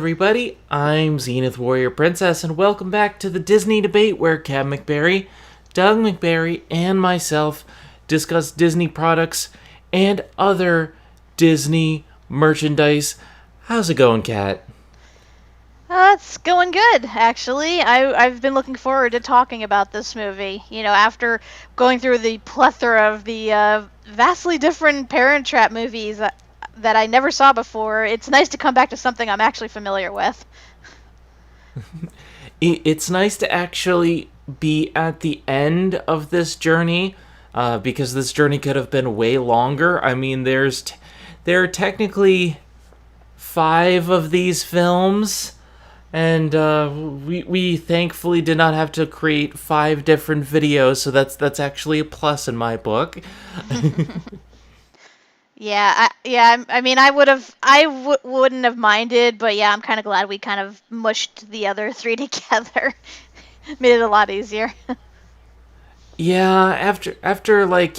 everybody. I'm Zenith Warrior Princess, and welcome back to the Disney Debate, where Kat Macberrie, Doug Macberrie, and myself discuss Disney products and other Disney merchandise. How's it going, Kat? It's going good, actually. I've been looking forward to talking about this movie. You know, after going through the plethora of the vastly different Parent Trap movies that I never saw before, it's nice to come back to something I'm actually familiar with. It's nice to actually be at the end of this journey, because this journey could have been way longer. I mean, there are technically 5 of these films. And we thankfully did not have to create 5 different videos, so that's actually a plus in my book. I mean, I wouldn't have minded, but yeah, I'm kind of glad we kind of mushed the other 3 together. Made it a lot easier. Yeah, after like,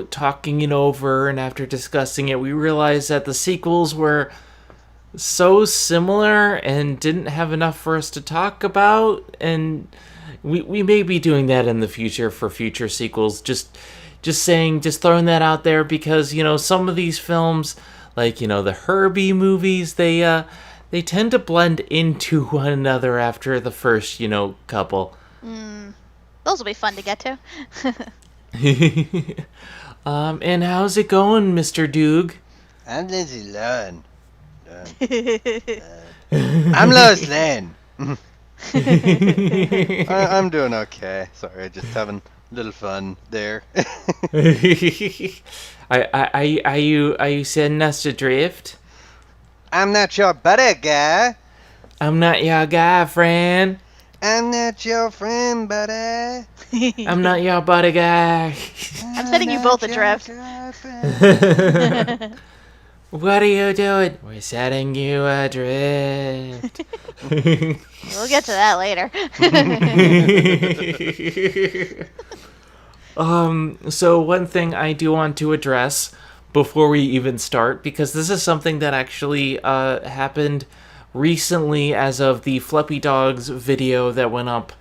talking it over and after discussing it, we realized that the sequels were so similar and didn't have enough for us to talk about, and we may be doing that in the future for future sequels. Just throwing that out there, because some of these films, like the Herbie movies, they tend to blend into one another after the first couple. Those will be fun to get to. And how's it going, Mr. Doog? I'm Lindsay Lohan. I'm Lois Lane. I'm doing okay. Sorry, just having a little fun there. Are you sending us adrift? I'm not your buddy guy. I'm not your guy, friend. I'm not your friend, buddy. I'm not your buddy guy. I'm setting you both adrift. What are you doing? We're setting you adrift. We'll get to that later. So one thing I do want to address before we even start, because this is something that actually happened recently as of the Fluffy Dogs video that went up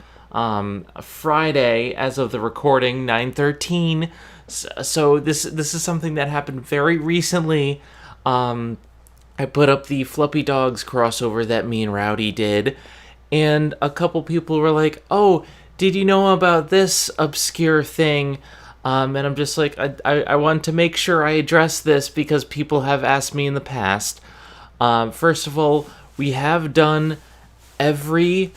Friday as of the recording, 9/13. So this is something that happened very recently. I put up the Fluffy Dogs crossover that me and Rowdy did, and a couple people were like, "Oh, did you know about this obscure thing?" And I'm just like, I want to make sure I address this because people have asked me in the past. First of all, we have done every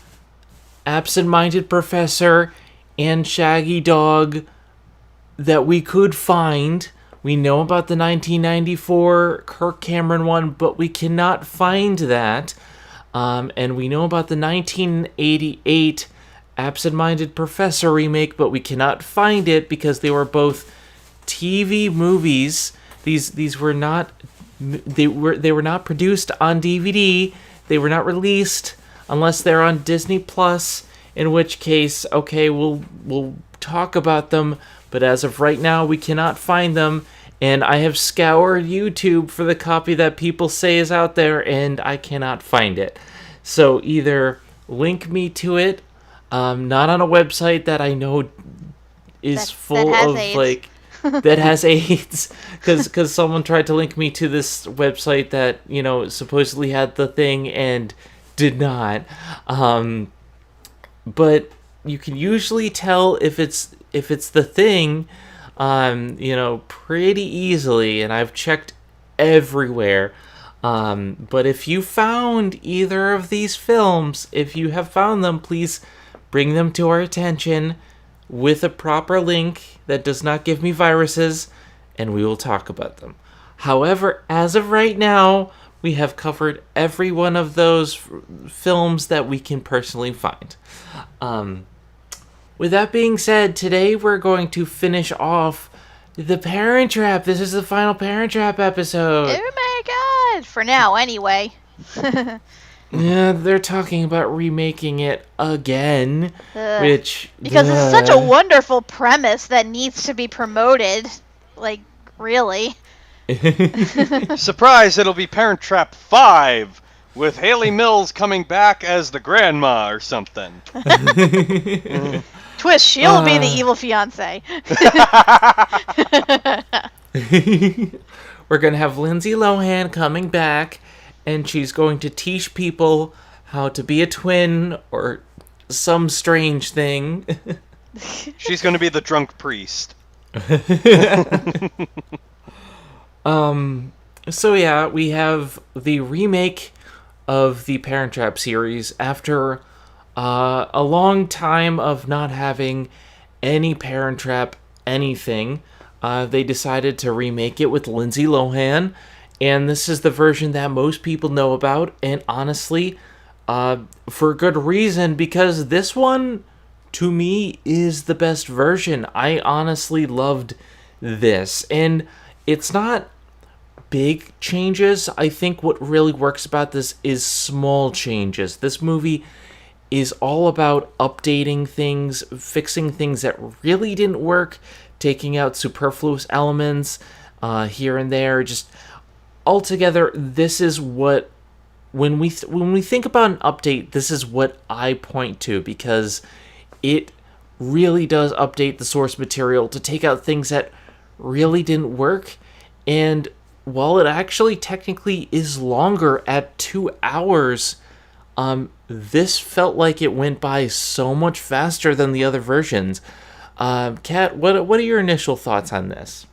absent-minded professor and Shaggy Dog that we could find. We know about the 1994 Kirk Cameron one, but we cannot find that. And we know about the 1988 Absent-Minded Professor remake, but we cannot find it because they were both TV movies. These were not they were not produced on DVD. They were not released unless they're on Disney Plus. In which case, okay, we'll talk about them. But as of right now, we cannot find them, and I have scoured YouTube for the copy that people say is out there, and I cannot find it. So either link me to it, not on a website that I know is full of AIDS. like that has AIDS, because someone tried to link me to this website that supposedly had the thing and did not. But you can usually tell if it's the thing, pretty easily, and I've checked everywhere. But if you found either of these films, if you have found them, please bring them to our attention with a proper link that does not give me viruses, and we will talk about them. However, as of right now, we have covered every one of those films that we can personally find. With that being said, today we're going to finish off the Parent Trap. This is the final Parent Trap episode. Oh my god! For now, anyway. Yeah, they're talking about remaking it again, which... Because it's such a wonderful premise that needs to be promoted. Like, really. Surprise, it'll be Parent Trap 5! with Haley Mills coming back as the grandma or something. Twist, she'll be the evil fiance. We're going to have Lindsay Lohan coming back, and she's going to teach people how to be a twin or some strange thing. She's going to be the drunk priest. So yeah, we have the remake of the Parent Trap series after a long time of not having any Parent Trap anything. They decided to remake it with Lindsay Lohan, and this is the version that most people know about, and honestly, for good reason, because this one, to me, is the best version. I honestly loved this, and it's not big changes. I think what really works about this is small changes. This movie is all about updating things, fixing things that really didn't work, taking out superfluous elements here and there. Just altogether, this is what when we think about an update, this is what I point to, because it really does update the source material to take out things that really didn't work. And while it actually technically is longer at 2 hours, this felt like it went by so much faster than the other versions. Kat, what are your initial thoughts on this?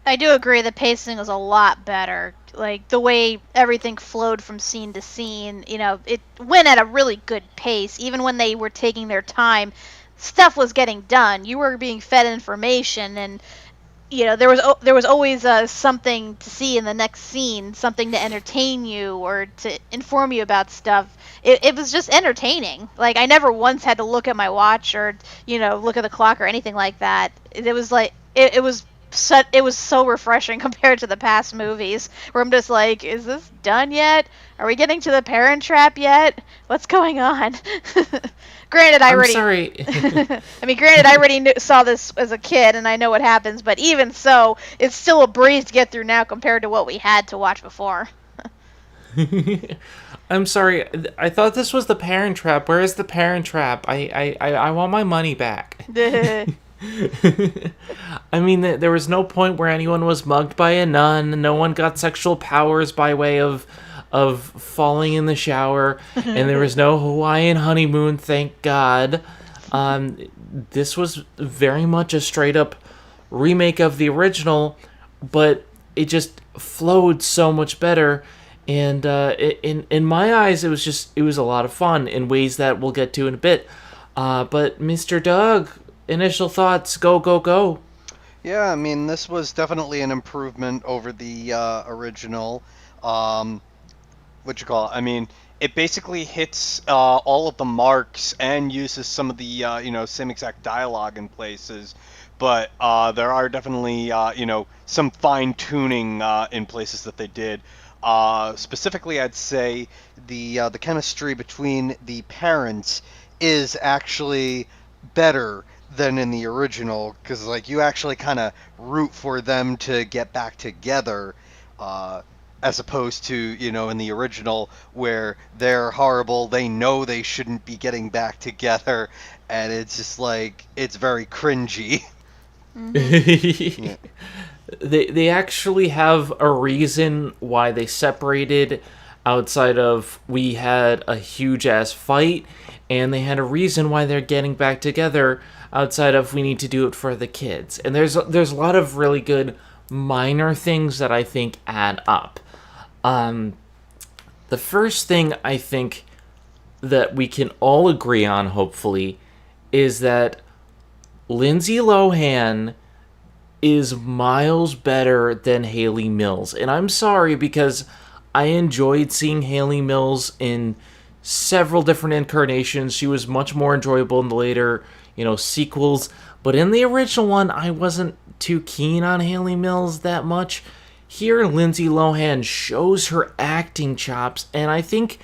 I do agree the pacing is a lot better. Like, the way everything flowed from scene to scene, it went at a really good pace. Even when they were taking their time, stuff was getting done. You were being fed information, and there was always something to see in the next scene, something to entertain you or to inform you about stuff. It was just entertaining. Like, I never once had to look at my watch or look at the clock or anything like that. It was like it was so refreshing compared to the past movies, where I'm just like, is this done yet? Are we getting to the Parent Trap yet? What's going on? Granted, I already saw this as a kid, and I know what happens. But even so, it's still a breeze to get through now compared to what we had to watch before. I'm sorry. I thought this was the Parent Trap. Where is the Parent Trap? I want my money back. I mean, there was no point where anyone was mugged by a nun. No one got sexual powers by way of falling in the shower, and there was no Hawaiian honeymoon, thank God. This was very much a straight up remake of the original, but it just flowed so much better. And in my eyes, it was a lot of fun in ways that we'll get to in a bit. But Mr. Doug, initial thoughts, go. Yeah, I mean, this was definitely an improvement over the original. I mean, it basically hits all of the marks and uses some of the same exact dialogue in places, but there are definitely some fine tuning in places that they did. Specifically, I'd say the chemistry between the parents is actually better than in the original, because you actually kind of root for them to get back together, as opposed to in the original, where they're horrible, they know they shouldn't be getting back together, and it's just it's very cringy. Mm-hmm. Yeah. They actually have a reason why they separated, outside of we had a huge ass fight, and they had a reason why they're getting back together, outside of we need to do it for the kids. And there's a lot of really good minor things that I think add up. The first thing I think that we can all agree on, hopefully, is that Lindsay Lohan is miles better than Haley Mills. And I'm sorry, because I enjoyed seeing Haley Mills in several different incarnations. She was much more enjoyable in the later, sequels. But in the original one, I wasn't too keen on Haley Mills that much. Here, Lindsay Lohan shows her acting chops, and I think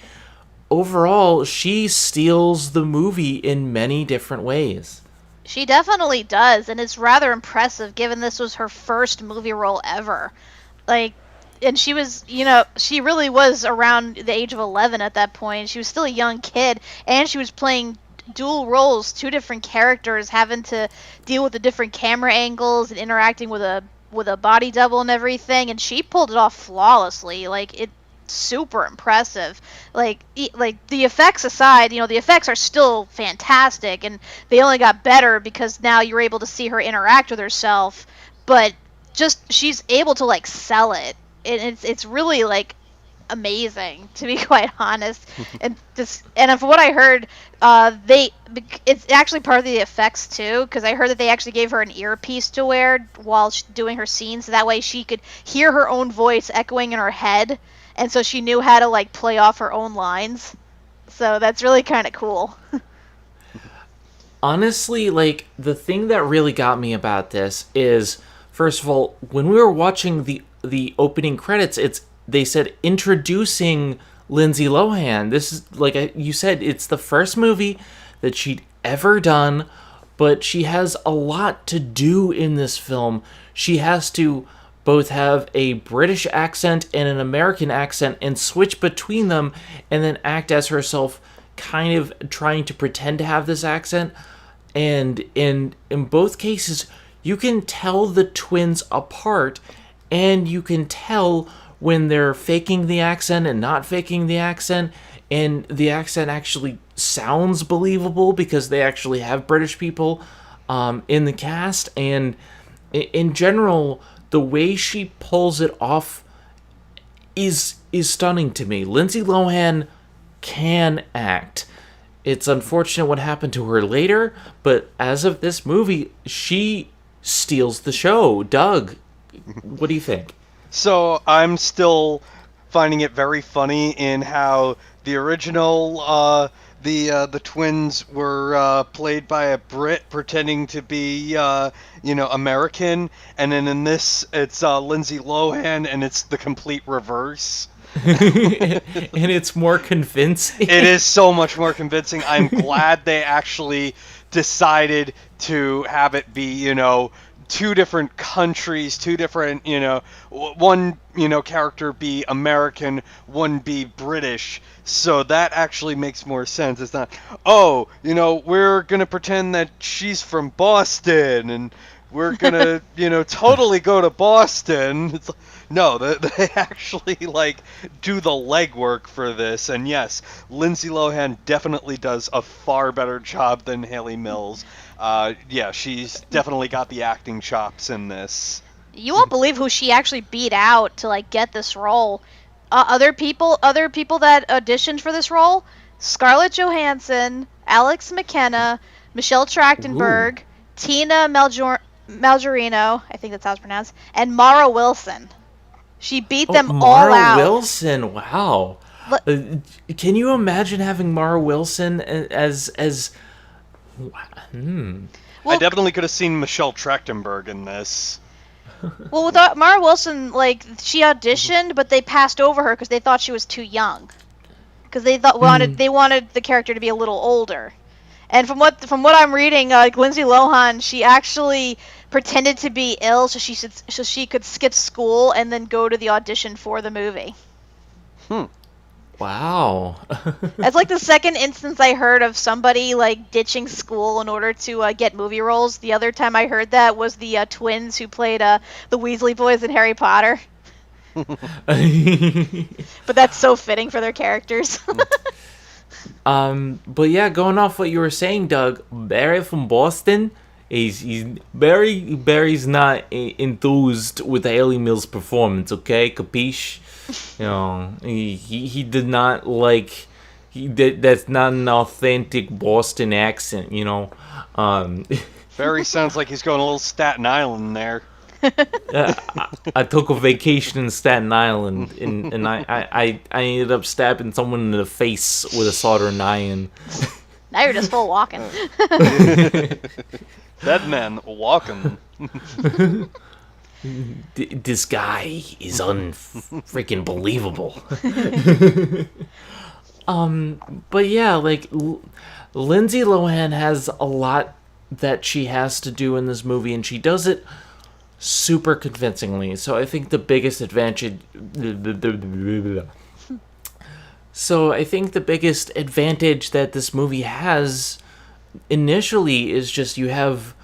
overall, she steals the movie in many different ways. She definitely does, and it's rather impressive given this was her first movie role ever. Like, and she was, she really was around the age of 11 at that point. She was still a young kid, and she was playing dual roles, two different characters, having to deal with the different camera angles and interacting with a body double and everything, and she pulled it off flawlessly. Like, it super impressive. Like the effects aside, the effects are still fantastic, and they only got better because now you're able to see her interact with herself, but just she's able to like sell it. It's really like amazing, to be quite honest. And from what I heard, it's actually part of the effects too, because I heard that they actually gave her an earpiece to wear while doing her scenes, so that way she could hear her own voice echoing in her head, and so she knew how to like play off her own lines. So that's really kind of cool. Honestly, like, the thing that really got me about this is, first of all, when we were watching the opening credits, they said introducing Lindsay Lohan. This is, like you said, it's the first movie that she'd ever done, but she has a lot to do in this film. She has to both have a British accent and an American accent and switch between them and then act as herself, kind of trying to pretend to have this accent. And in both cases, you can tell the twins apart, and you can tell when they're faking the accent and not faking the accent, and the accent actually sounds believable because they actually have British people in the cast. And in general, the way she pulls it off is stunning to me. Lindsay Lohan can act. It's unfortunate what happened to her later, but as of this movie, she steals the show. Doug, what do you think? So I'm still finding it very funny in how the original the twins were played by a Brit pretending to be American, and then in this it's Lindsay Lohan, and it's the complete reverse. And it's more convincing. It is so much more convincing. I'm glad they actually decided to have it be, two different countries, two different, one, character be American, one be British. So that actually makes more sense. It's not, we're going to pretend that she's from Boston and we're going to, totally go to Boston. It's like, no, they actually, do the legwork for this. And yes, Lindsay Lohan definitely does a far better job than Hayley Mills. She's definitely got the acting chops in this. You won't believe who she actually beat out to, get this role. Other people that auditioned for this role: Scarlett Johansson, Alex McKenna, Michelle Trachtenberg, Tina Malgorino, I think that's how it's pronounced, and Mara Wilson. She beat them all out. Mara Wilson, wow. Can you imagine having Mara Wilson as I definitely could have seen Michelle Trachtenberg in this. Well, with Mara Wilson, she auditioned, but they passed over her because they thought she was too young. Because they wanted the character to be a little older. And from what I'm reading, Lindsay Lohan, she actually pretended to be ill so she could skip school and then go to the audition for the movie. Wow. That's the second instance I heard of somebody ditching school in order to get movie roles. The other time I heard that was the twins who played the Weasley boys in Harry Potter. But that's so fitting for their characters. But yeah, going off what you were saying, Doug, Barry from Boston, Barry's not enthused with Hayley Mills' performance, okay? Capiche? He did not that's not an authentic Boston accent, Barry sounds like he's going a little Staten Island there. I took a vacation in Staten Island, and I ended up stabbing someone in the face with a soldering iron. Now you're just full walking. Dead man walking. This guy is freaking believable. But yeah, Lindsay Lohan has a lot that she has to do in this movie, and she does it super convincingly. So I think the biggest advantage. So I think the biggest advantage that this movie has initially is just you have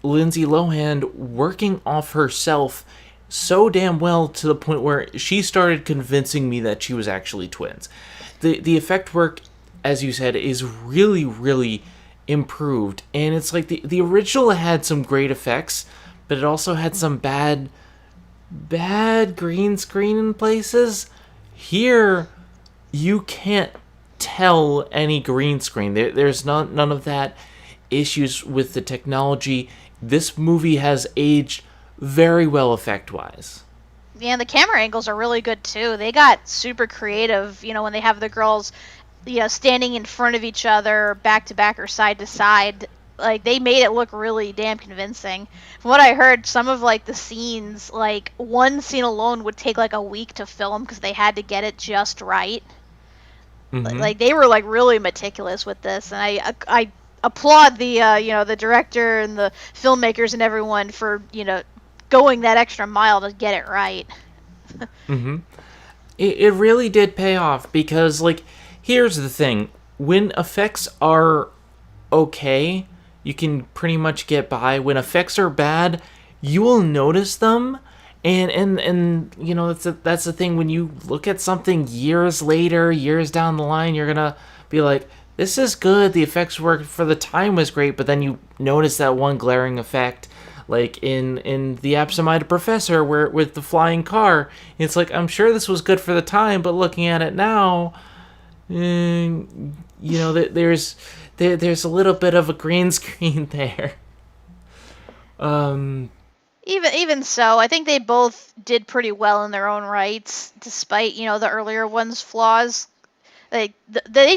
Lindsay Lohan working off herself so damn well to the point where she started convincing me that she was actually twins. The effect work, as you said, is really, really improved. And it's like the original had some great effects, but it also had some bad green screen in places. Here, you can't tell any green screen. There's none of that issues with the technology. This movie has aged very well effect-wise. Yeah, the camera angles are really good too. They got super creative, when they have the girls, standing in front of each other, back to back or side to side. Like, they made it look really damn convincing. From what I heard, some of, the scenes, one scene alone would take, a week to film because they had to get it just right. Mm-hmm. They were, really meticulous with this, and I applaud the, the director and the filmmakers and everyone for, going that extra mile to get it right. Mm-hmm. It really did pay off because, here's the thing. When effects are okay, you can pretty much get by. When effects are bad, you will notice them. And that's the thing. When you look at something years later, years down the line, you're going to be like, this is good. The effects work for the time was great. But then you notice that one glaring effect. Like in The Absent-Minded Professor, where with the flying car, it's like, I'm sure this was good for the time, but looking at it now, there's a little bit of a green screen there. Even so, I think they both did pretty well in their own rights, despite the earlier one's flaws. They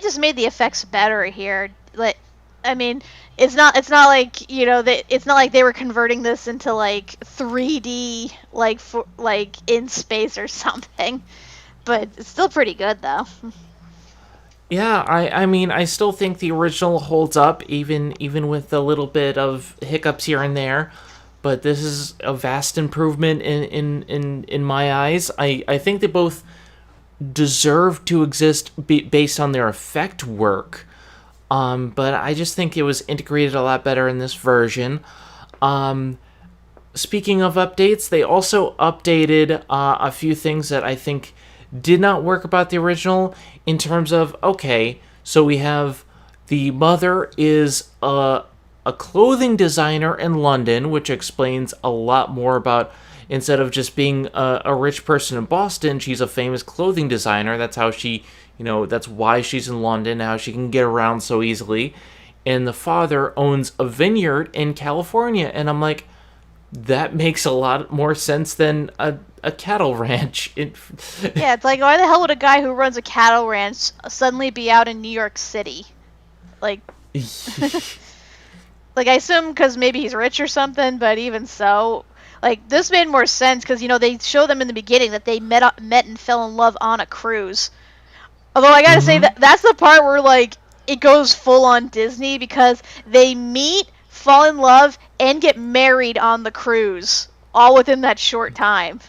just made the effects better here. It's not like it's not like they were converting this into 3D in space or something, but it's still pretty good though. Yeah, I still think the original holds up even with a little bit of hiccups here and there, but this is a vast improvement in my eyes. I think they both deserve to exist based on their effect work. But I just think it was integrated a lot better in this version. Speaking of updates, they also updated a few things that I think did not work about the original in terms of, okay, so we have the mother is a clothing designer in London, which explains a lot more about, instead of just being a rich person in Boston, she's a famous clothing designer. That's how she... that's why she's in London, how she can get around so easily. And the father owns a vineyard in California. And I'm like, that makes a lot more sense than a cattle ranch. Yeah, it's like, why the hell would a guy who runs a cattle ranch suddenly be out in New York City? I assume because maybe he's rich or something, but even so... this made more sense because, they show them in the beginning that they met and fell in love on a cruise. Although I gotta say that's the part where it goes full on Disney because they meet, fall in love, and get married on the cruise, all within that short time.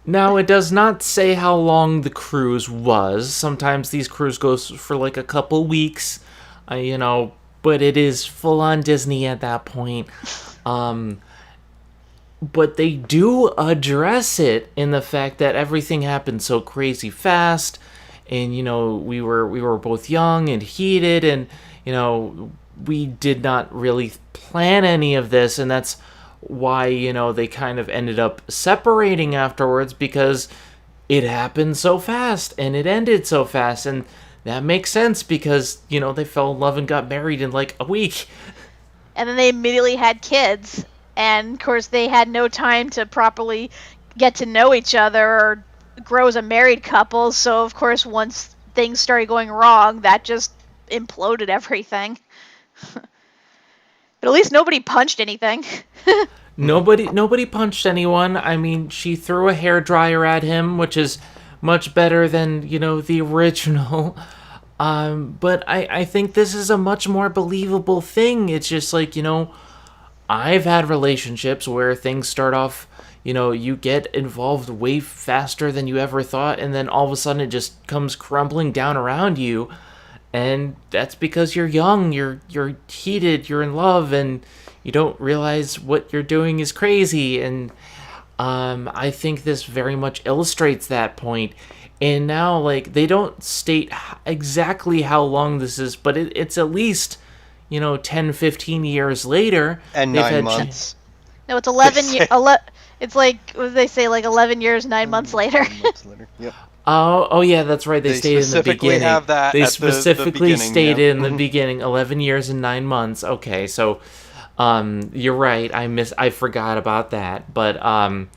Now, it does not say how long the cruise was. Sometimes these cruises goes for a couple weeks, but it is full on Disney at that point. But they do address it in the fact that everything happened so crazy fast. And, we were both young and heated, and, we did not really plan any of this, and that's why, they kind of ended up separating afterwards, because it happened so fast, and it ended so fast, and that makes sense, because, they fell in love and got married in, a week. And then they immediately had kids, and, of course, they had no time to properly get to know each other, or grow as a married couple, so of course once things started going wrong, that just imploded everything. But at least nobody punched anything. Nobody punched anyone. She threw a hairdryer at him, which is much better than, the original. But I think this is a much more believable thing. It's just I've had relationships where things start off, you get involved way faster than you ever thought, and then all of a sudden it just comes crumbling down around you. And that's because you're young, you're heated, you're in love, and you don't realize what you're doing is crazy. And I think this very much illustrates that point. And now, like, they don't state exactly how long this is, but it's at least, 10, 15 years later. And they've 9 had months. No, it's 11 years. It's like, what do they say, like 11 years, 9 months later. 9 months later. Yep. Oh yeah, that's right. They stated in the specifically beginning. have that They at the specifically beginning, stated yeah. in the beginning, 11 years and 9 months. Okay, so you're right. I forgot about that. But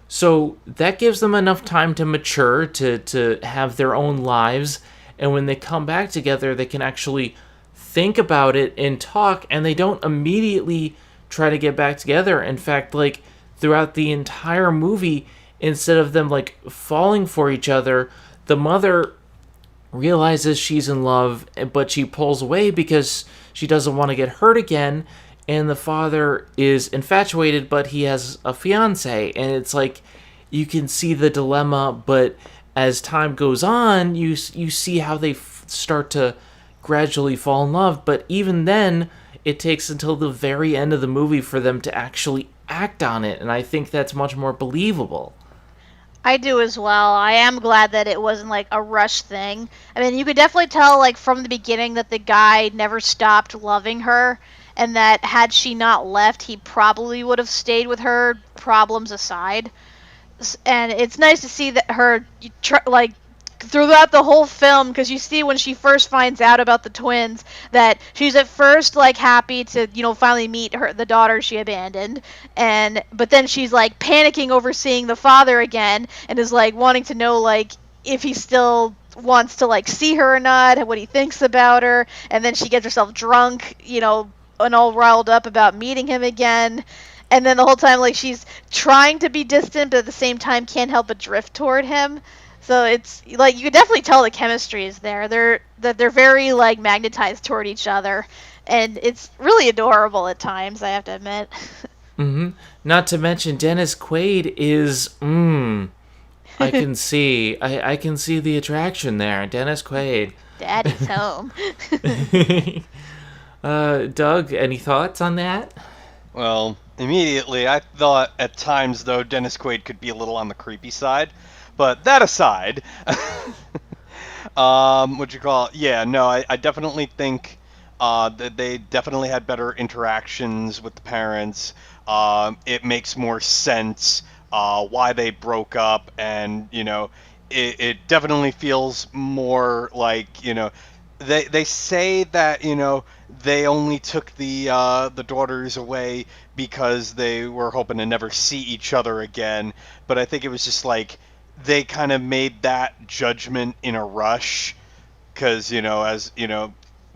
so that gives them enough time to mature, to have their own lives, and when they come back together, they can actually think about it and talk, and they don't immediately try to get back together. In fact, like, throughout the entire movie, instead of them, like, falling for each other, the mother realizes she's in love, but she pulls away because she doesn't want to get hurt again. And the father is infatuated, but he has a fiance. And it's like, you can see the dilemma, but as time goes on, you see how they start to gradually fall in love. But even then, it takes until the very end of the movie for them to actually act on it. And I think that's much more believable. I do as well. I am glad that it wasn't like a rush thing. I mean, you could definitely tell like from the beginning that the guy never stopped loving her, and that had she not left, he probably would have stayed with her, problems aside. And it's nice to see that her like throughout the whole film, because you see when she first finds out about the twins that she's at first like happy to finally meet the daughter she abandoned, but then she's like panicking over seeing the father again, and is like wanting to know like if he still wants to like see her or not, what he thinks about her. And then she gets herself drunk, and all riled up about meeting him again. And then the whole time, like, she's trying to be distant, but at the same time can't help but drift toward him. So it's like you can definitely tell the chemistry is there. They're very like magnetized toward each other, and it's really adorable at times, I have to admit. Mm-hmm. Not to mention Dennis Quaid is I can see the attraction there. Dennis Quaid. Daddy's home. Doug, any thoughts on that? Well, immediately I thought at times though Dennis Quaid could be a little on the creepy side, but that aside, what you call it? Yeah, no, I definitely think that they definitely had better interactions with the parents. It makes more sense why they broke up, and it definitely feels more like they say that they only took the daughters away because they were hoping to never see each other again, but I think it was just like they kind of made that judgment in a rush, because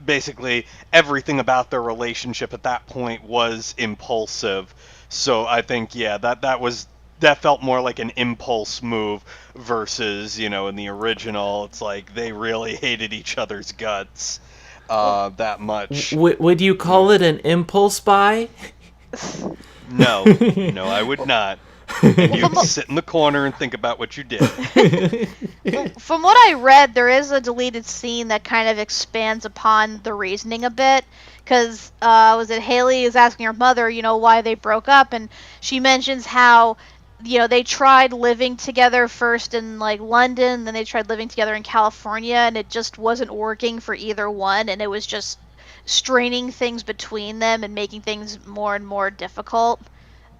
basically everything about their relationship at that point was impulsive. So I think that felt more like an impulse move versus in the original it's like they really hated each other's guts that much. Would you call it an impulse buy? No, I would not. And you sit in the corner and think about what you did. From what I read, there is a deleted scene that kind of expands upon the reasoning a bit. Because was it Haley is asking her mother, why they broke up, and she mentions how they tried living together first in like London, then they tried living together in California, and it just wasn't working for either one, and it was just straining things between them and making things more and more difficult.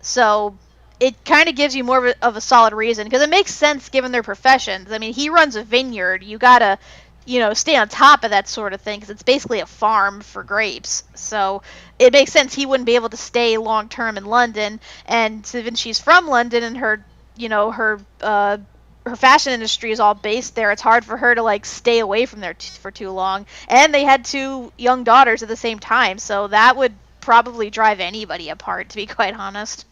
So it kind of gives you more of a solid reason, because it makes sense given their professions. I mean, he runs a vineyard. You gotta, stay on top of that sort of thing, because it's basically a farm for grapes. So it makes sense he wouldn't be able to stay long term in London. And even she's from London, and her, her fashion industry is all based there. It's hard for her to like stay away from there for too long. And they had 2 young daughters at the same time, so that would probably drive anybody apart, to be quite honest.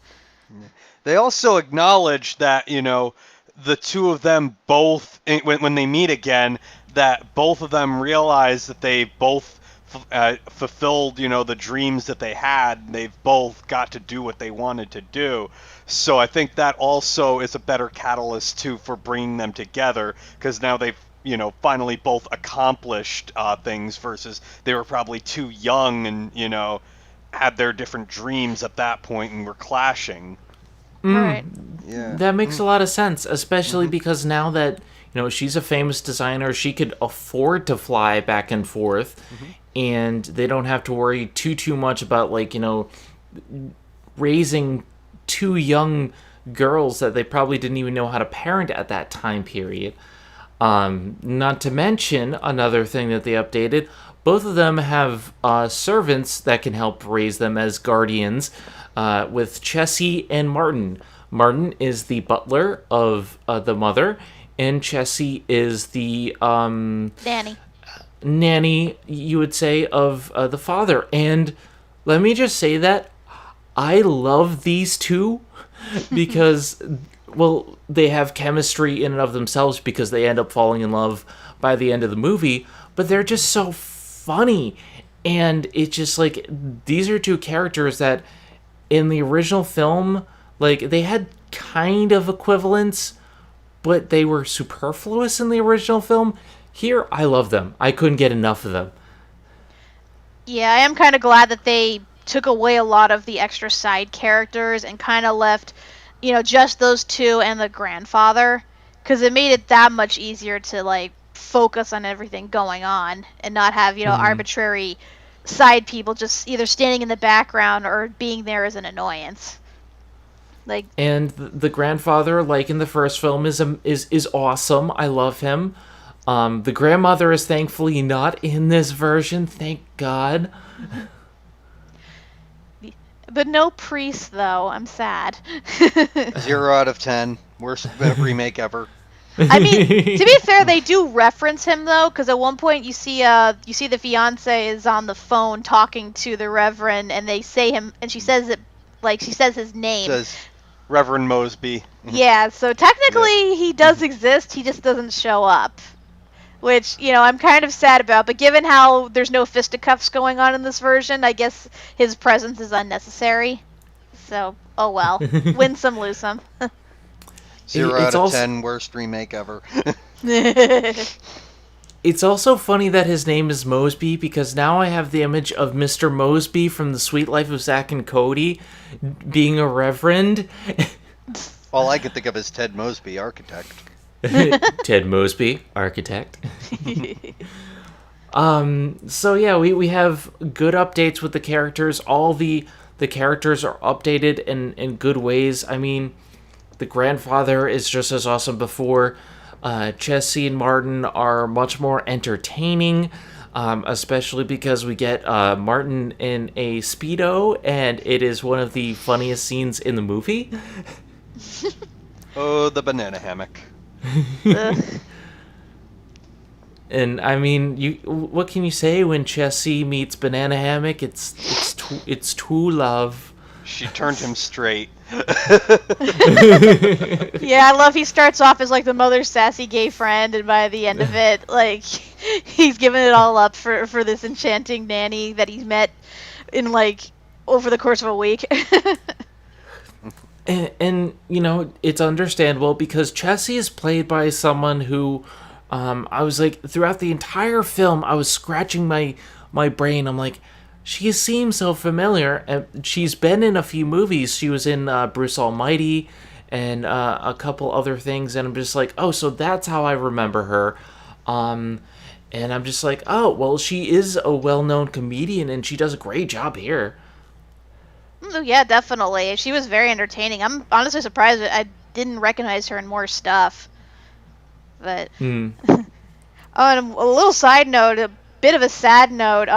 They also acknowledge that, the two of them both, when they meet again, that both of them realize that they both fulfilled, the dreams that they had. They've both got to do what they wanted to do. So I think that also is a better catalyst too for bringing them together, because now they've finally both accomplished things versus they were probably too young and had their different dreams at that point and were clashing. Right. Yeah. That makes a lot of sense, especially because now that she's a famous designer, she could afford to fly back and forth, and they don't have to worry too much about raising two young girls that they probably didn't even know how to parent at that time period. Not to mention another thing that they updated. Both of them have servants that can help raise them as guardians, with Chessie and Martin. Martin is the butler of the mother, and Chessie is the nanny, you would say, of the father. And let me just say that I love these two because, well, they have chemistry in and of themselves because they end up falling in love by the end of the movie, but they're just so funny. And it's just like, these are two characters that in the original film, they had kind of equivalents, but they were superfluous in the original film. Here, I love them. I couldn't get enough of them. Yeah, I am kind of glad that they took away a lot of the extra side characters and kind of left, just those two and the grandfather, because it made it that much easier to, focus on everything going on and not have, arbitrary side people just either standing in the background or being there as an annoyance. And the grandfather, like in the first film, is awesome. I love him. The grandmother is thankfully not in this version, thank God. But no priest, though. I'm sad. 0 out of 10. Worst remake ever. I mean, to be fair, they do reference him though, because at one point you see the fiance is on the phone talking to the Reverend, and they say him, and she says it she says his name. Says Reverend Mosby. Yeah, so technically he does exist. He just doesn't show up, which I'm kind of sad about. But given how there's no fisticuffs going on in this version, I guess his presence is unnecessary. So oh well, win some, lose some. 0 out of 10, worst remake ever. It's also funny that his name is Mosby, because now I have the image of Mr. Mosby from The Sweet Life of Zack and Cody being a reverend. All I can think of is Ted Mosby, architect. Ted Mosby, architect. So yeah, we have good updates with the characters. All the characters are updated in good ways. I mean, the grandfather is just as awesome before. Chessie and Martin are much more entertaining, especially because we get Martin in a Speedo, and it is one of the funniest scenes in the movie. Oh, the banana hammock. And I mean, what can you say when Chessie meets Banana Hammock? It's true love. She turned him straight. Yeah, I love he starts off as the mother's sassy gay friend, and by the end of it, he's given it all up for this enchanting nanny that he's met in over the course of a week. And it's understandable because Chessie is played by someone who I was throughout the entire film I was scratching my brain. I'm like, she seems so familiar, and she's been in a few movies. She was in Bruce Almighty and a couple other things, and I'm just like, oh, so that's how I remember her. And I'm just like, oh, well, she is a well-known comedian, and she does a great job here. Yeah, definitely. She was very entertaining. I'm honestly surprised that I didn't recognize her in more stuff. But oh, and a little side note, a bit of a sad note.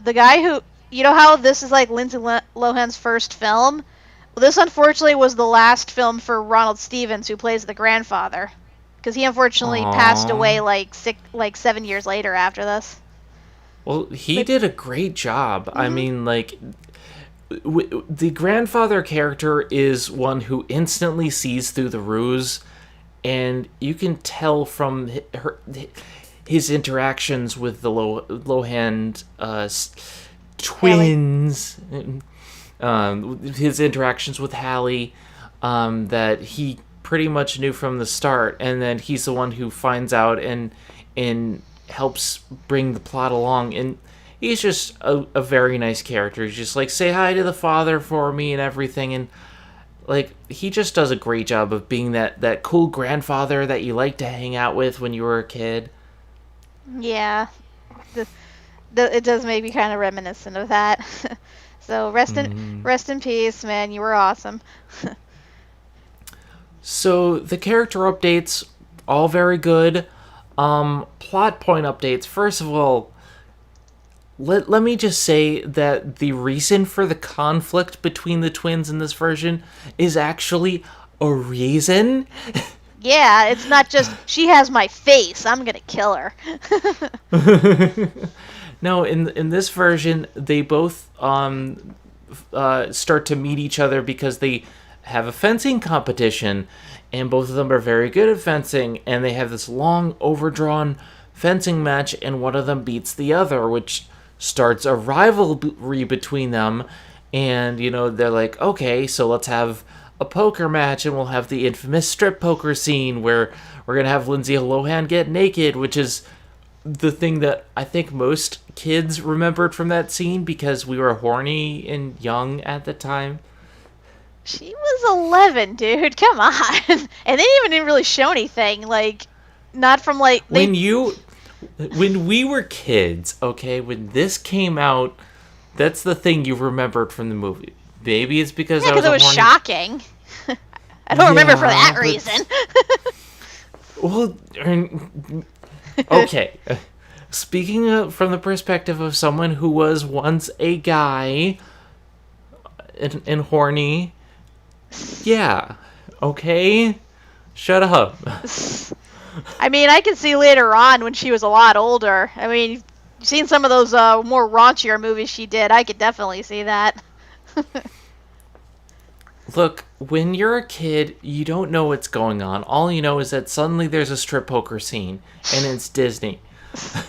The guy who, how this is Lindsay Lohan's first film? Well, this unfortunately was the last film for Ronald Stevens, who plays the grandfather, because he unfortunately passed away 7 years later after this. Well, he did a great job. Mm-hmm. I mean, the grandfather character is one who instantly sees through the ruse, and you can tell from her. his interactions with the Lohan twins, his interactions with Hallie, that he pretty much knew from the start, and then he's the one who finds out and helps bring the plot along. And he's just a very nice character. He's just like, say hi to the father for me and everything, and like, he just does a great job of being that cool grandfather that you like to hang out with when you were a kid. Yeah. It does make me kind of reminiscent of that. So rest in peace, man. You were awesome. So the character updates, all very good. Plot point updates. First of all, let me just say that the reason for the conflict between the twins in this version is actually a reason. Yeah, it's not just, she has my face, I'm gonna kill her. No, in this version, they both start to meet each other because they have a fencing competition, and both of them are very good at fencing, and they have this long, overdrawn fencing match, and one of them beats the other, which starts a rivalry between them. And, they're like, okay, so let's have a poker match, and we'll have the infamous strip poker scene where we're going to have Lindsay Lohan get naked, which is the thing that I think most kids remembered from that scene because we were horny and young at the time. She was 11, dude. Come on. And they didn't really show anything. Like, not from, like... When we were kids, okay, when this came out, that's the thing you remembered from the movie. Maybe it's because it was shocking. I don't remember for that reason. Well, okay. Speaking from the perspective of someone who was once a guy and horny, yeah, okay, shut up. I mean, I can see later on when she was a lot older. I mean, you've seen some of those more raunchier movies she did. I could definitely see that. Look, when you're a kid, you don't know what's going on. All you know is that suddenly there's a strip poker scene, and it's Disney. It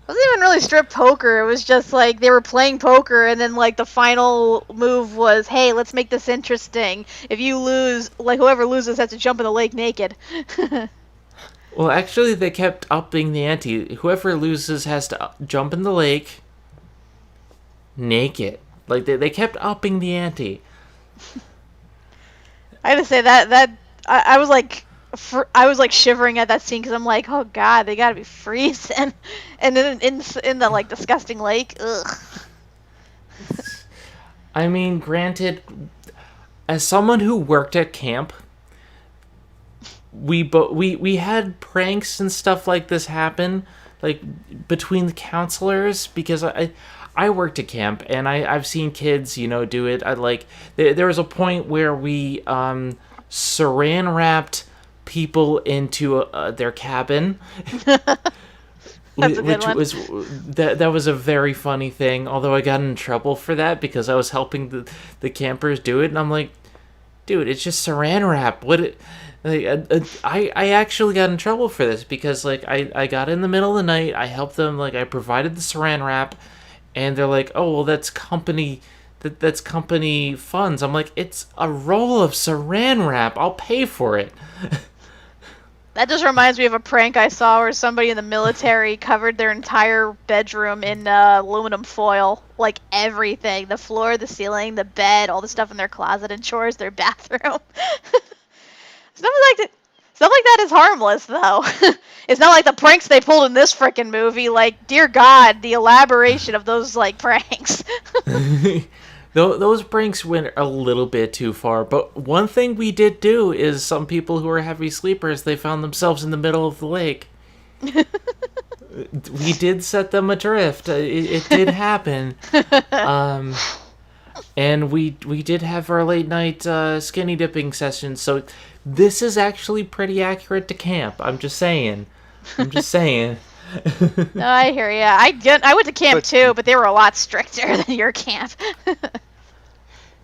wasn't even really strip poker. It was just like they were playing poker, and then like the final move was, hey, let's make this interesting. If you lose, like whoever loses has to jump in the lake naked. Well, actually, they kept upping the ante. Whoever loses has to jump in the lake naked. Like, they kept upping the ante. I had to say that I was like shivering at that scene because I'm like, oh god, they gotta be freezing, and then in the like disgusting lake. Ugh. I mean, granted, as someone who worked at camp, we had pranks and stuff like this happen, like between the counselors, because I worked at camp, and I've seen kids, do it. There was a point where we saran wrapped people into their cabin. That's a good one. That was a very funny thing, although I got in trouble for that because I was helping the campers do it, and I'm like, dude, it's just saran wrap. I actually got in trouble for this because I got in the middle of the night, I helped them, I provided the saran wrap, and they're like, oh, well, that's company funds. I'm like, it's a roll of saran wrap. I'll pay for it. That just reminds me of a prank I saw where somebody in the military covered their entire bedroom in aluminum foil. Like everything. The floor, the ceiling, the bed, all the stuff in their closet and chores, their bathroom. Stuff like that is harmless, though. It's not like the pranks they pulled in this frickin' movie. Like, dear God, the elaboration of those, pranks. Those pranks went a little bit too far. But one thing we did do is some people who are heavy sleepers, they found themselves in the middle of the lake. We did set them adrift. It did happen. And we did have our late night skinny dipping sessions, so this is actually pretty accurate to camp. I'm just saying. No, I hear ya. I went to camp too, but they were a lot stricter than your camp.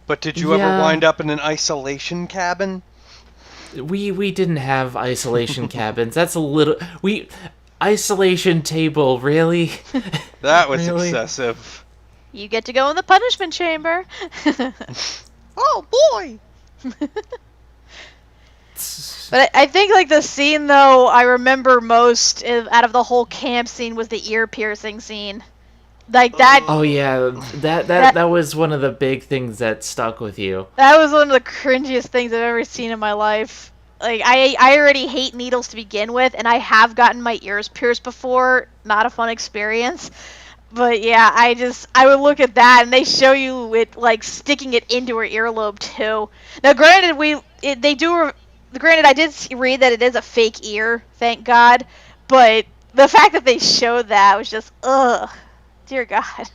But did you ever wind up in an isolation cabin? We didn't have isolation cabins. That's a little... isolation table, really? That was Really? excessive. You get to go in the punishment chamber. Oh boy! But I think, like, the scene, though, I remember most out of the whole camp scene was the ear piercing scene. Like, that Oh yeah, that was one of the big things that stuck with you. that was one of the cringiest things I've ever seen in my life. Like, I already hate needles to begin with, and I have gotten my ears pierced before. Not a fun experience. But yeah, I would look at that, and they show you it, like, sticking it into her earlobe, too. Now, granted, granted, I did read that it is a fake ear, thank God, but the fact that they showed that was just, ugh, dear God.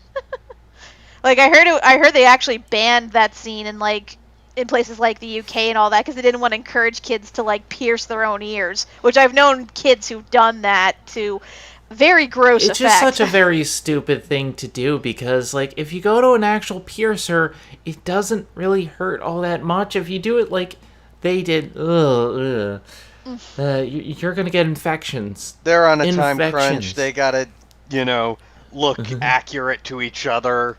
Like, I heard they actually banned that scene in places like the UK and all that, because they didn't want to encourage kids to, like, pierce their own ears, which I've known kids who've done that to very gross It's effect. just such a very stupid thing to do because, like, if you go to an actual piercer, it doesn't really hurt all that much. If you do it like they did, you're gonna get infections. They're on a time Infections. crunch. They gotta, look accurate to each other.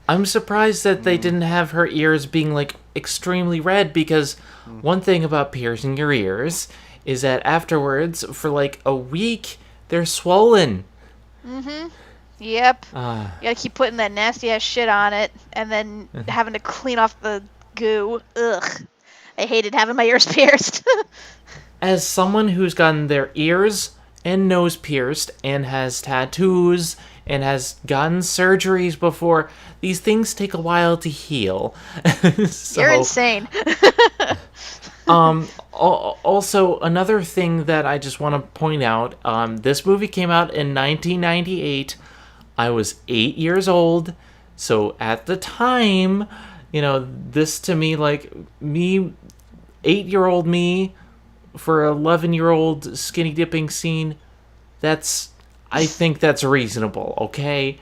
I'm surprised that they didn't have her ears being, like, extremely red because one thing about piercing your ears is that afterwards, for, like, a week, they're swollen. Yep. You Uh, gotta keep putting that nasty ass shit on it, and then having to clean off the goo. Ugh. I hated having my ears pierced. as someone who's gotten their ears and nose pierced and has tattoos and has gotten surgeries before, these things take a while to heal. So, You're insane. Also, another thing that I just want to point out, this movie came out in 1998. I was 8 years old, so at the time, this to me, like, me, 8-year-old me, for 11-year-old skinny dipping scene, I think that's reasonable, okay?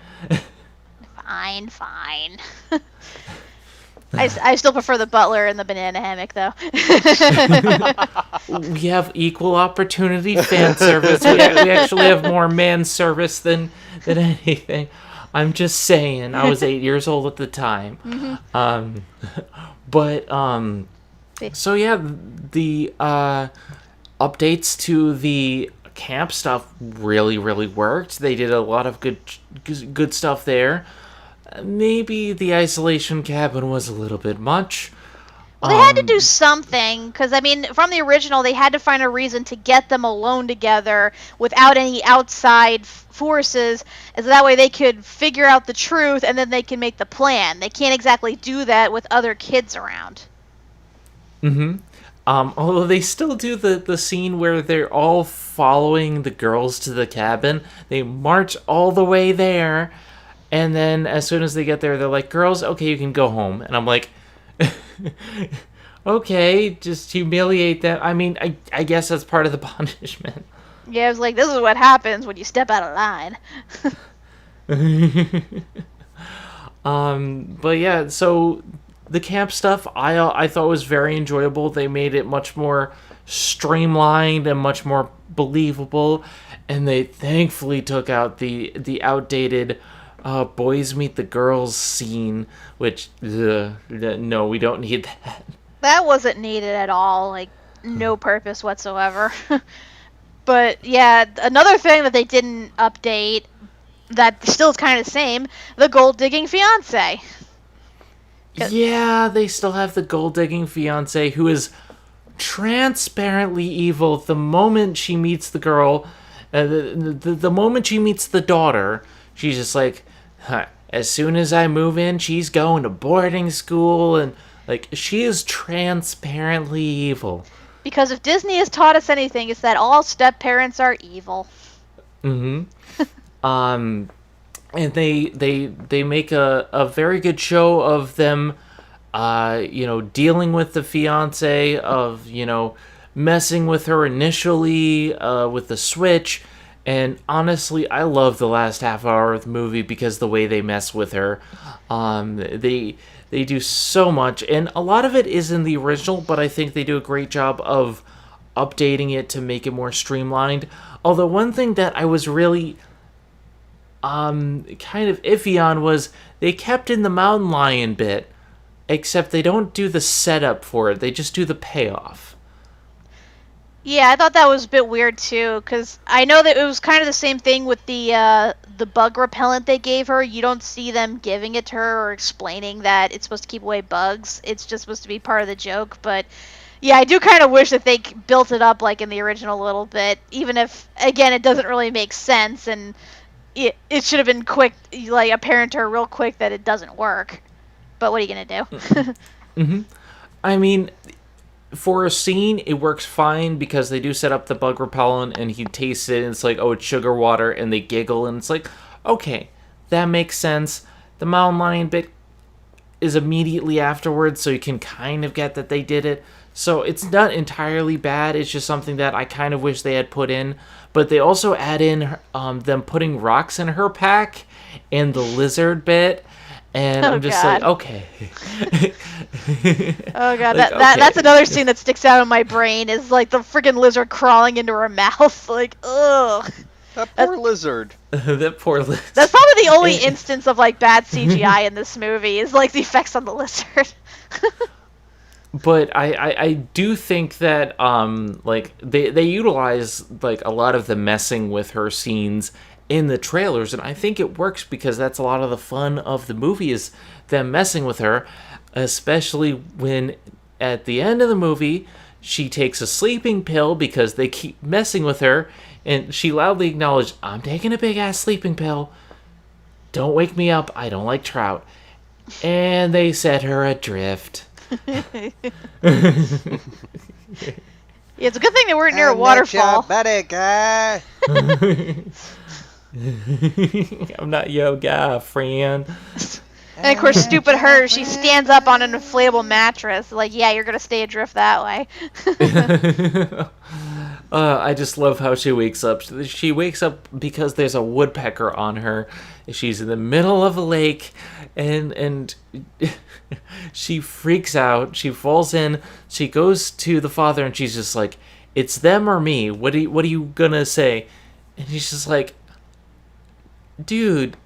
Fine. I still prefer the butler and the banana hammock, though. We have equal opportunity fan service. We actually have more man service than anything. I'm just saying. I was 8 years old at the time. So yeah, the updates to the camp stuff really, really worked. They did a lot of good stuff there. Maybe the isolation cabin was a little bit much. Well, they had to do something, because, I mean, from the original, they had to find a reason to get them alone together without any outside forces, and so that way they could figure out the truth, and then they can make the plan. They can't exactly do that with other kids around. Although they still do the scene where they're all following the girls to the cabin. They march all the way there, and then as soon as they get there, they're like, girls, okay, you can go home. And I'm like, okay, just humiliate them. I mean, I guess that's part of the punishment. Yeah, it was like, this is what happens when you step out of line. But yeah, so the camp stuff I thought was very enjoyable. They made it much more streamlined and much more believable, and they thankfully took out the outdated boys meet the girls scene, which no, we don't need that. That wasn't needed at all, like, no purpose whatsoever. But yeah, another thing that they didn't update that still is kind of the same, the gold digging fiance. Yeah, they still have the gold digging fiance who is transparently evil the moment she meets the girl. The moment she meets the daughter, she's just like, as soon as I move in, she's going to boarding school, and like, she is transparently evil. Because if Disney has taught us anything, it's that all step-parents are evil. And they make a very good show of them, dealing with the fiance, of, messing with her initially, with the switch. And honestly, I love the last half hour of the movie because the way they mess with her. They do so much, and a lot of it is in the original, but I think they do a great job of updating it to make it more streamlined. Although one thing that I was really kind of iffy on was they kept in the mountain lion bit, except they don't do the setup for it. They just do the payoff. Yeah, I thought that was a bit weird too, because I know that it was kind of the same thing with the bug repellent they gave her. You don't see them giving it to her or explaining that it's supposed to keep away bugs. It's just supposed to be part of the joke. But yeah, I do kind of wish that they built it up like in the original a little bit, even if, again, it doesn't really make sense, and it should have been quick, like apparent to her real quick that it doesn't work. But what are you going to do? Mm-hmm. I mean, for a scene, it works fine because they do set up the bug repellent and he tastes it and it's like, oh, it's sugar water, and they giggle and it's like, okay, that makes sense. The mountain lion bit is immediately afterwards, so you can kind of get that they did it. So it's not entirely bad, it's just something that I kind of wish they had put in. But they also add in them putting rocks in her pack and the lizard bit. And I'm just God. like, okay. Oh god, Like, that's another scene that sticks out in my brain is like the freaking lizard crawling into her mouth. Like, ugh. That poor lizard. That poor lizard. That's probably the only instance of like bad CGI in this movie is like the effects on the lizard. But I do think that like they utilize like a lot of the messing with her scenes in the trailers, and I think it works because that's a lot of the fun of the movie is them messing with her, especially when at the end of the movie she takes a sleeping pill because they keep messing with her, and she loudly acknowledged, I'm taking a big ass sleeping pill, don't wake me up, I don't like trout, and they set her adrift. Yeah, it's a good thing they weren't near a waterfall. Guy. I'm not your guy, friend. And of course, stupid her, she stands up on an inflatable mattress. Like, yeah, you're gonna stay adrift that way. I just love how she wakes up. She wakes up because there's a woodpecker on her. She's in the middle of a lake, and she freaks out. She falls in. She goes to the father, and she's just like, "It's them or me. What are you gonna say?" And he's just like, "Dude,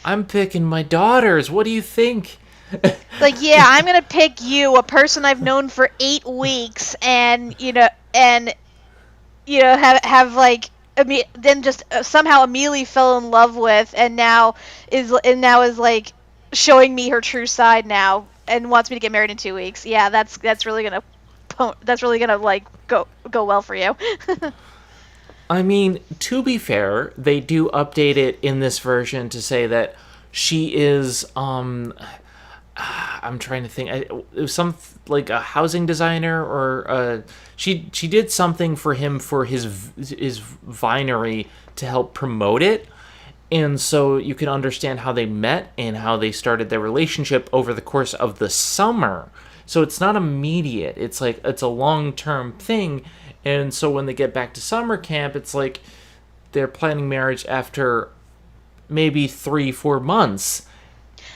I'm picking my daughters. What do you think?" Like, yeah, I'm gonna pick you, a person I've known for 8 weeks, and have like then just somehow immediately fell in love with, and now is like showing me her true side now, and wants me to get married in 2 weeks. Yeah, that's really gonna like go well for you. I mean, to be fair, they do update it in this version to say that she is, I'm trying to think, it was some, like, a housing designer, or, she did something for him for his vinery to help promote it, and so you can understand how they met and how they started their relationship over the course of the summer. So it's not immediate, it's like, it's a long-term thing. And so when they get back to summer camp, it's like they're planning marriage after maybe 3-4 months.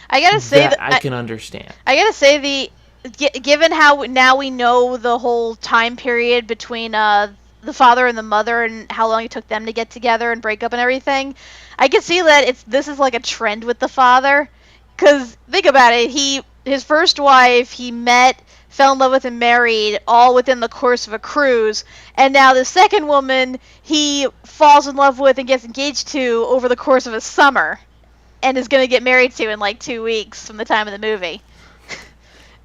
I gotta say that I can understand. I gotta say given how now we know the whole time period between the father and the mother and how long it took them to get together and break up and everything, I can see that this is like a trend with the father. Because think about it, his first wife he met, fell in love with, and married all within the course of a cruise, and now the second woman he falls in love with and gets engaged to over the course of a summer, and is going to get married to in like 2 weeks from the time of the movie.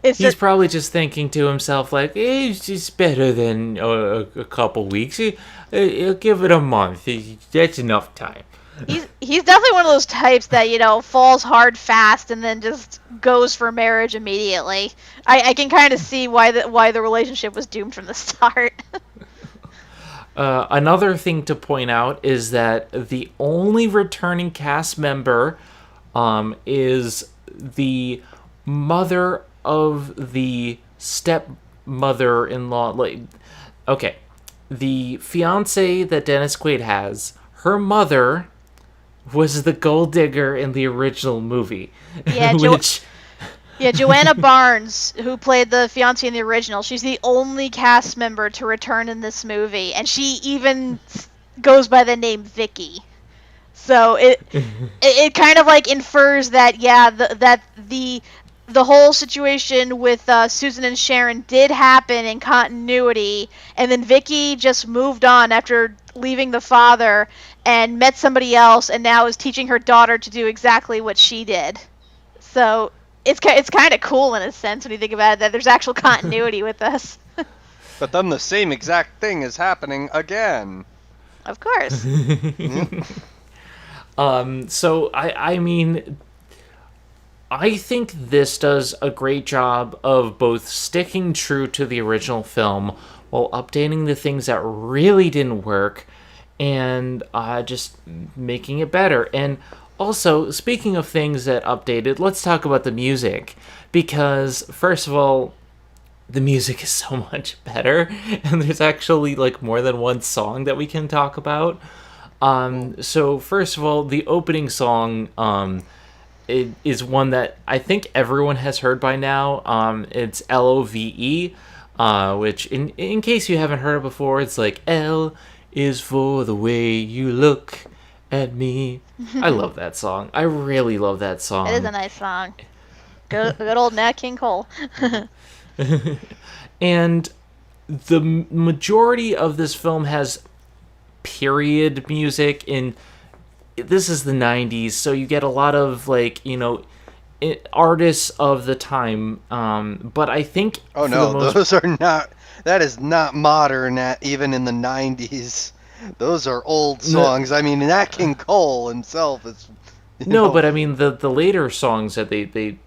He's probably just thinking to himself, like, it's just better than a couple weeks. He'll give it a month. That's enough time. He's definitely one of those types that, falls hard fast and then just goes for marriage immediately. I can kind of see why the relationship was doomed from the start. Another thing to point out is that the only returning cast member is the mother of the stepmother-in-law. Like, okay, the fiance that Dennis Quaid has, her mother was the gold digger in the original movie. Yeah, Yeah, Joanna Barnes, who played the fiancée in the original, she's the only cast member to return in this movie, and she even goes by the name Vicky. So it kind of like infers that the whole situation with Susan and Sharon did happen in continuity, and then Vicky just moved on after leaving the father and met somebody else, and now is teaching her daughter to do exactly what she did. So it's kind of cool in a sense when you think about it, that there's actual continuity with this. But then the same exact thing is happening again. Of course. So I mean, I think this does a great job of both sticking true to the original film while updating the things that really didn't work and just making it better. And also, speaking of things that updated, let's talk about the music. Because, first of all, the music is so much better. And there's actually, like, more than one song that we can talk about. So, first of all, the opening song it is one that I think everyone has heard by now. It's Love, which, in case you haven't heard it before, it's like, L is for the way you look at me. I love that song. I really love that song. It is a nice song. Good old Nat King Cole. And the majority of this film has period music, and this is the 90s, so you get a lot of, like, you know, artists of the time, but I think those are not, that is not modern even in the 90s. Those are old songs. I mean, Nat King Cole himself is but I mean the later songs that they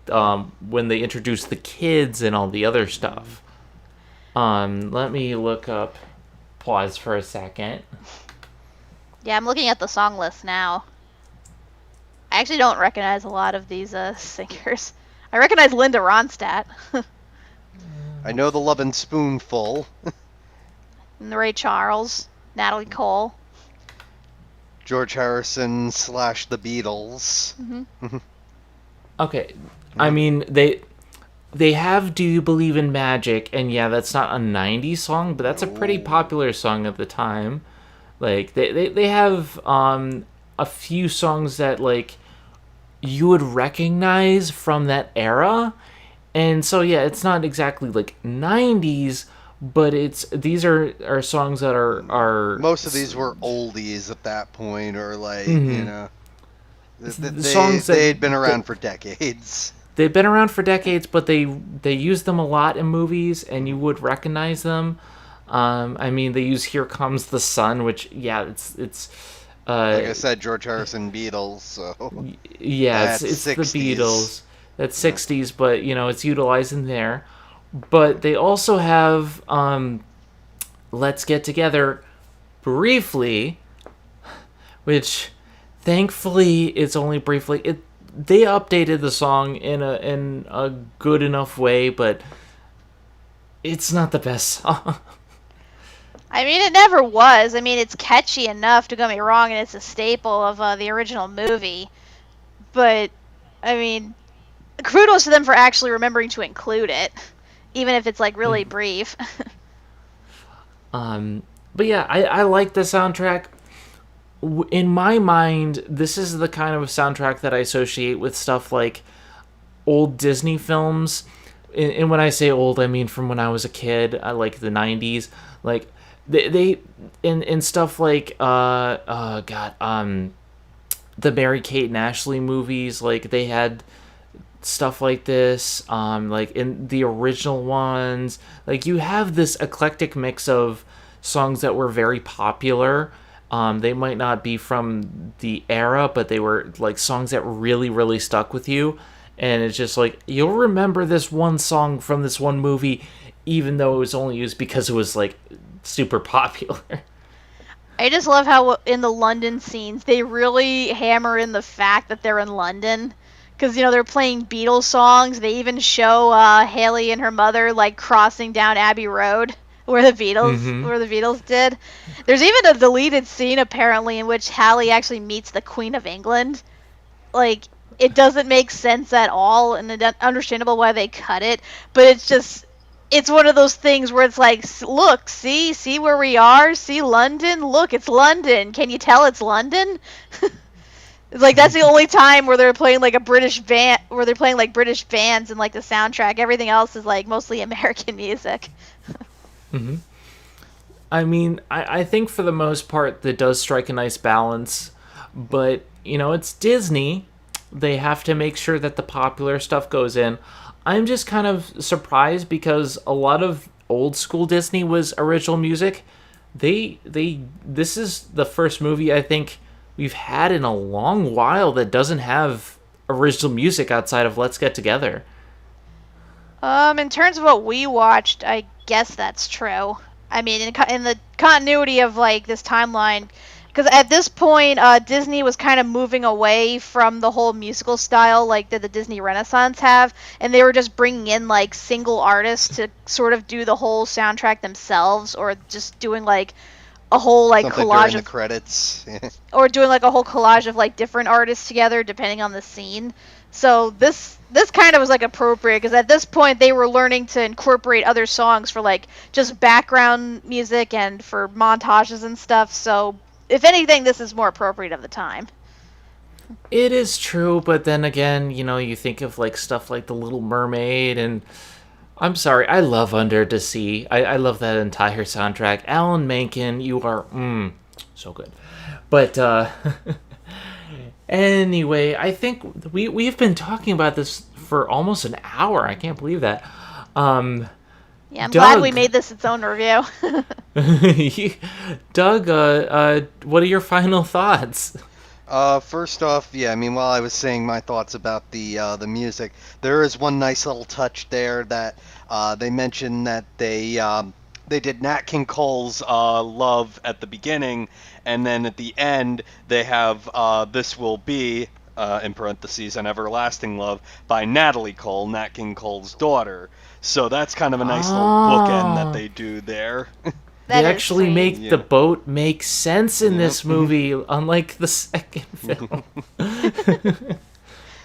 when they introduced the kids and all the other stuff. Let me look up, pause for a second. Yeah, I'm looking at the song list now. I actually don't recognize a lot of these singers. I recognize Linda Ronstadt. I know the Lovin' Spoonful. And Ray Charles, Natalie Cole. George Harrison / the Beatles. Mm-hmm. Okay, I mean they have Do You Believe in Magic, and yeah, that's not a 90s song, but that's a pretty popular song at the time. Like they have a few songs that, like, you would recognize from that era. And so yeah, it's not exactly like 90s, but these are songs that are most of these were oldies at that point, or like, mm-hmm. you know, songs that they'd been around for decades. They've been around for decades, but they use them a lot in movies, and you would recognize them. I mean, they use Here Comes the Sun, which, yeah, it's like I said, George Harrison, Beatles, so yeah, it's the Beatles. That's 60s, but, you know, it's utilized in there. But they also have Let's Get Together briefly, which thankfully it's only briefly. They updated the song in a good enough way, but it's not the best song. I mean, it never was. I mean, it's catchy enough, don't get me wrong, and it's a staple of the original movie. But, I mean, kudos to them for actually remembering to include it, even if it's, like, really brief. But yeah, I like the soundtrack. In my mind, this is the kind of soundtrack that I associate with stuff like old Disney films. And when I say old, I mean from when I was a kid, like the 90s. Like, they in stuff like the Mary-Kate and Ashley movies, like they had stuff like this. Like in the original ones, like you have this eclectic mix of songs that were very popular. They might not be from the era, but they were like songs that really, really stuck with you. And it's just like, you'll remember this one song from this one movie, even though it was only used because it was like super popular. I just love how in the London scenes, they really hammer in the fact that they're in London. Because, you know, they're playing Beatles songs. They even show Haley and her mother, like, crossing down Abbey Road, where the Beatles did. There's even a deleted scene, apparently, in which Haley actually meets the Queen of England. Like, it doesn't make sense at all, and it's understandable why they cut it. But it's one of those things where it's like, look, see where we are, see London, look, it's London. Can you tell it's London? It's like that's the only time where they're playing like a British band, where they're playing like British bands and like the soundtrack. Everything else is like mostly American music. Mm-hmm. I mean, I think for the most part that does strike a nice balance, but it's Disney. They have to make sure that the popular stuff goes in. I'm just kind of surprised because a lot of old school Disney was original music. This is the first movie I think we've had in a long while that doesn't have original music outside of Let's Get Together. In terms of what we watched, I guess that's true. I mean, in the continuity of like this timeline, because at this point, Disney was kind of moving away from the whole musical style like that the Disney Renaissance have, and they were just bringing in like single artists to sort of do the whole soundtrack themselves, or just doing like a whole like Something collage during of the credits. or doing like a whole collage of like different artists together depending on the scene. So this kind of was like appropriate because at this point they were learning to incorporate other songs for like just background music and for montages and stuff. So if anything, this is more appropriate of the time. It is true, but then again, you think of like stuff like The Little Mermaid, and I'm sorry, I love Under the Sea. I love that entire soundtrack. Alan Menken, you are so good. But anyway, I think we've been talking about this for almost an hour. I can't believe that. Yeah, I'm glad we made this its own review. Doug, what are your final thoughts? First off, yeah, I mean, while I was saying my thoughts about the music, there is one nice little touch there that they mentioned that they did Nat King Cole's Love at the beginning, and then at the end they have This Will Be, in parentheses, An Everlasting Love, by Natalie Cole, Nat King Cole's daughter. So that's kind of a nice little bookend that they do there. They actually make the boat make sense in this movie, unlike the second film.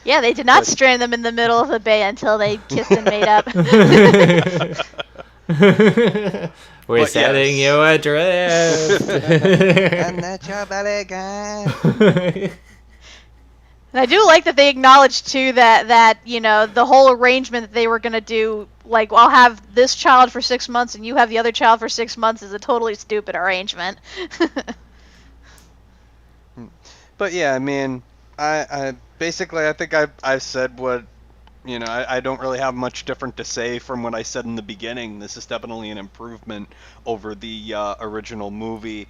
Yeah, they did not strand them in the middle of the bay until they kissed and made up. We're setting you adrift. I'm not your belly guy. And I do like that they acknowledged too that the whole arrangement that they were gonna do, like I'll have this child for 6 months and you have the other child for 6 months, is a totally stupid arrangement. But yeah, I mean, I basically I think I've said what I don't really have much different to say from what I said in the beginning. This is definitely an improvement over the original movie.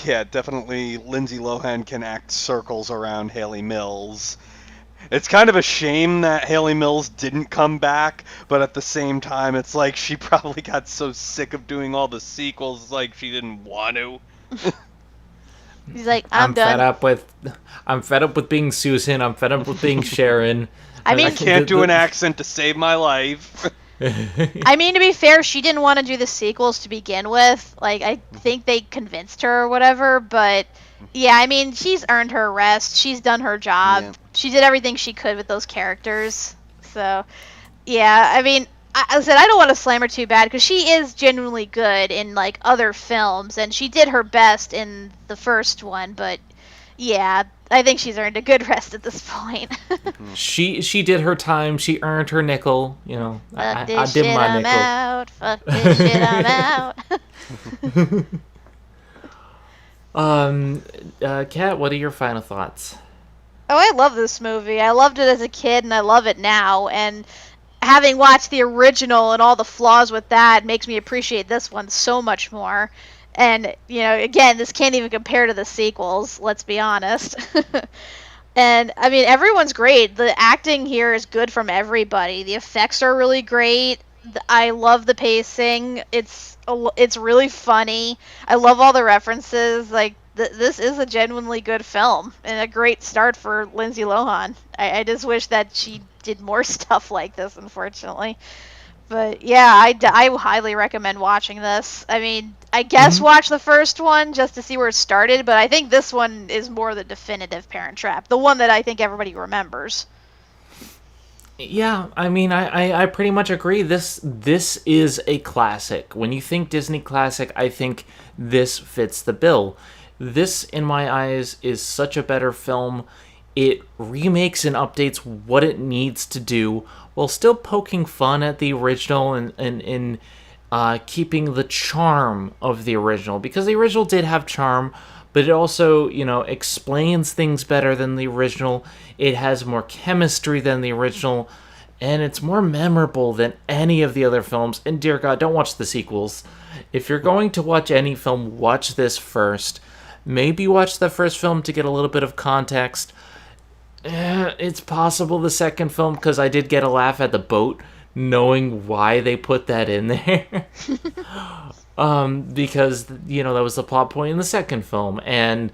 Yeah, definitely Lindsay Lohan can act circles around Haley Mills. It's kind of a shame that Haley Mills didn't come back, but at the same time, it's like she probably got so sick of doing all the sequels, like she didn't want to. He's like, I'm done. I'm fed up with being Susan. I'm fed up with being Sharon. I can't do an accent to save my life. I mean, to be fair, she didn't want to do the sequels to begin with. Like, I think they convinced her or whatever, but yeah, I mean, she's earned her rest. She's done her job. Yeah. She did everything she could with those characters. So, yeah, I mean, I said I don't want to slam her too bad because she is genuinely good in, like, other films, and she did her best in the first one, but yeah, I think she's earned a good rest at this point. She did her time. She earned her nickel. Fuck this shit, my nickel. Out. Fuck this shit, I'm out. Kat, what are your final thoughts? Oh, I love this movie. I loved it as a kid, and I love it now. And having watched the original and all the flaws with that makes me appreciate this one so much more. And, again, this can't even compare to the sequels, let's be honest. And, I mean, everyone's great. The acting here is good from everybody. The effects are really great. I love the pacing. It's really funny. I love all the references. Like, this is a genuinely good film and a great start for Lindsay Lohan. I just wish that she did more stuff like this, unfortunately. But yeah, I highly recommend watching this. I mean, I guess watch the first one just to see where it started, but I think this one is more the definitive Parent Trap, the one that I think everybody remembers. Yeah, I mean, I pretty much agree. This is a classic. When you think Disney classic, I think this fits the bill. This, in my eyes, is such a better film. It remakes and updates what it needs to do while still poking fun at the original and keeping the charm of the original. Because the original did have charm, but it also, explains things better than the original. It has more chemistry than the original, and it's more memorable than any of the other films. And dear God, don't watch the sequels. If you're going to watch any film, watch this first. Maybe watch the first film to get a little bit of context. It's possible the second film, because I did get a laugh at the boat, knowing why they put that in there. Because that was the plot point in the second film, and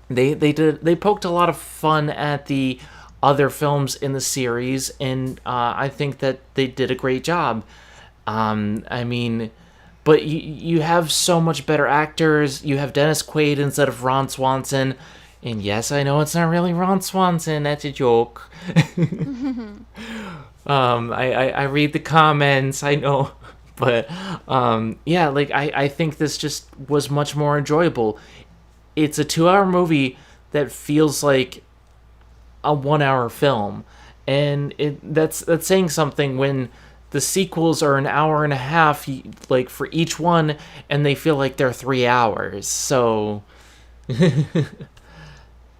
they poked a lot of fun at the other films in the series, and I think that they did a great job. But you have so much better actors. You have Dennis Quaid instead of Ron Swanson. And yes, I know it's not really Ron Swanson. That's a joke. I read the comments. I know. But, I think this just was much more enjoyable. It's a 2-hour movie that feels like a 1-hour film. And that's saying something when the sequels are an hour and a half, like, for each one, and they feel like they're 3 hours. So...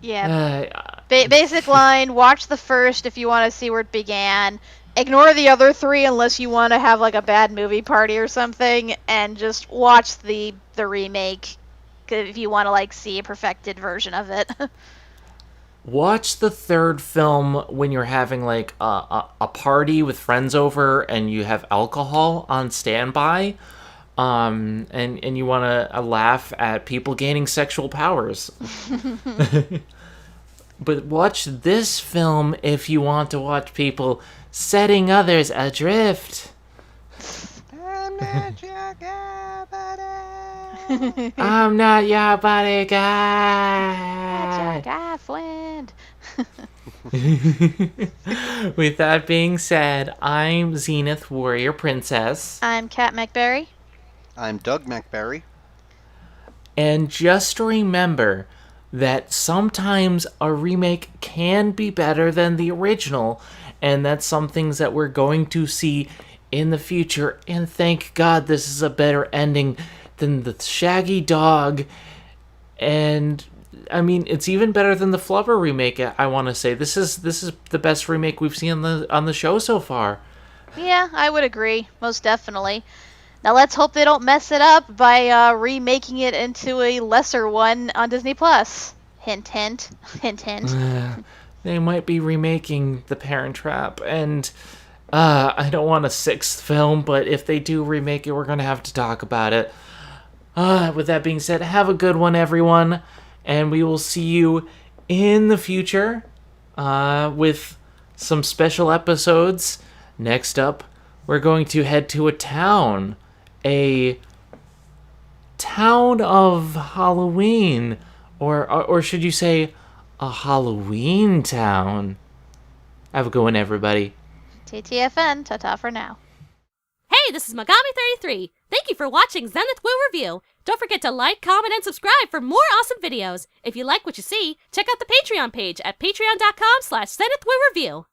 Yeah. Basic line, watch the first if you want to see where it began. Ignore the other 3 unless you want to have like a bad movie party or something, and just watch the remake if you want to like see a perfected version of it. Watch the third film when you're having like a party with friends over and you have alcohol on standby. And you want to laugh at people gaining sexual powers. But watch this film if you want to watch people setting others adrift. I'm not your buddy. I'm not your bodyguard. That's your guy friend. With that being said, I'm Zenith Warrior Princess. I'm Kat Macberrie. I'm Doug Macberrie. And just remember that sometimes a remake can be better than the original, and that's some things that we're going to see in the future. And thank God this is a better ending than the Shaggy Dog. And I mean, it's even better than the Flubber remake. I want to say this is the best remake we've seen on the show so far. Yeah, I would agree, most definitely. Now let's hope they don't mess it up by remaking it into a lesser one on Disney Plus. Hint, hint, hint, hint. They might be remaking The Parent Trap, and I don't want a 6th film, but if they do remake it, we're going to have to talk about it. With that being said, have a good one, everyone, and we will see you in the future with some special episodes. Next up, we're going to head to a town of Halloween, or should you say a Halloween town. Have a good one, everybody. TTFN, ta-ta for now. Hey, this is Megami33. Thank you for watching Zenith Will Review. Don't forget to like, comment, and subscribe for more awesome videos. If you like what you see, check out the Patreon page at patreon.com/Zenith Will Review.